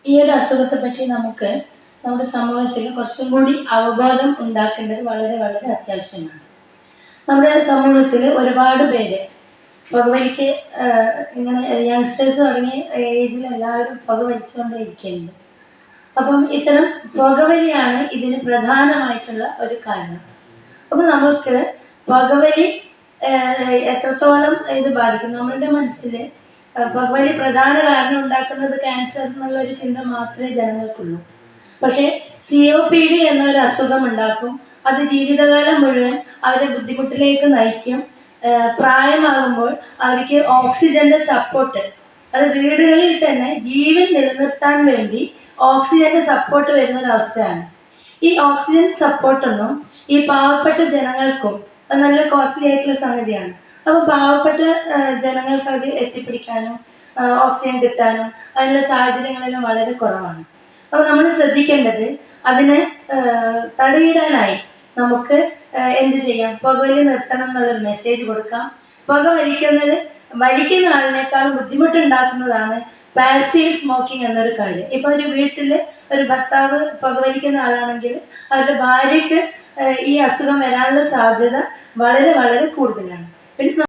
ഈ ഒരു അസുഖത്തെ പറ്റി നമുക്ക് നമ്മുടെ സമൂഹത്തിൽ കുറച്ചും കൂടി അവബോധം ഉണ്ടാക്കേണ്ടത് വളരെ വളരെ അത്യാവശ്യമാണ്. നമ്മുടെ സമൂഹത്തിൽ ഒരുപാട് പേര് പുകവലിക്ക് ഇങ്ങനെ യങ്സ്റ്റേഴ്സ് തുടങ്ങിയ ഏജിൽ എല്ലാവരും പുകവലിച്ചുകൊണ്ടേ ഇരിക്കുന്നുണ്ട്. അപ്പം ഇത്തരം പുകവലിയാണ് ഇതിന് പ്രധാനമായിട്ടുള്ള ഒരു കാരണം. അപ്പം നമ്മൾക്ക് പുകവലി എത്രത്തോളം ഇത് ബാധിക്കും നമ്മളുടെ മനസ്സിൽ പുകവലി പ്രധാന കാരണം ഉണ്ടാക്കുന്നത് ക്യാൻസർ എന്നുള്ള ഒരു ചിന്ത മാത്രമേ ജനങ്ങൾക്കുള്ളൂ. പക്ഷേ COPD എന്നൊരു അസുഖം ഉണ്ടാക്കും. അത് ജീവിതകാലം മുഴുവൻ അവരെ ബുദ്ധിമുട്ടിലേക്ക് നയിക്കും. പ്രായമാകുമ്പോൾ അവർക്ക് ഓക്സിജന്റെ സപ്പോർട്ട്, അത് വീടുകളിൽ തന്നെ ജീവൻ നിലനിർത്താൻ വേണ്ടി ഓക്സിജന്റെ സപ്പോർട്ട് വരുന്നൊരവസ്ഥയാണ്. ഈ ഓക്സിജൻ സപ്പോർട്ടൊന്നും ഈ പാവപ്പെട്ട ജനങ്ങൾക്കും അത് നല്ല കോസ്റ്റ്ലി ആയിട്ടുള്ള സംഗതിയാണ്. അപ്പോൾ പാവപ്പെട്ട ജനങ്ങൾക്ക് അത് എത്തിപ്പിടിക്കാനും ഓക്സിജൻ കിട്ടാനും അതിനുള്ള സാഹചര്യങ്ങളെല്ലാം വളരെ കുറവാണ്. അപ്പോൾ നമ്മൾ ശ്രദ്ധിക്കേണ്ടത് അതിനെ തടയിടാനായി നമുക്ക് എന്ത് ചെയ്യാം? പുകവലി നിർത്തണം എന്നുള്ളൊരു മെസ്സേജ് കൊടുക്കാം. പുക വലിക്കുന്ന ആളിനേക്കാളും ബുദ്ധിമുട്ടുണ്ടാക്കുന്നതാണ് പാസീവ് സ്മോക്കിംഗ് എന്നൊരു കാര്യം. ഇപ്പോൾ ഒരു വീട്ടിൽ ഒരു ഭർത്താവ് പുകവലിക്കുന്ന ആളാണെങ്കിൽ അവരുടെ ഭാര്യയ്ക്ക് ഈ അസുഖം വരാനുള്ള സാധ്യത വളരെ വളരെ കൂടുതലാണ്. പിന്നെ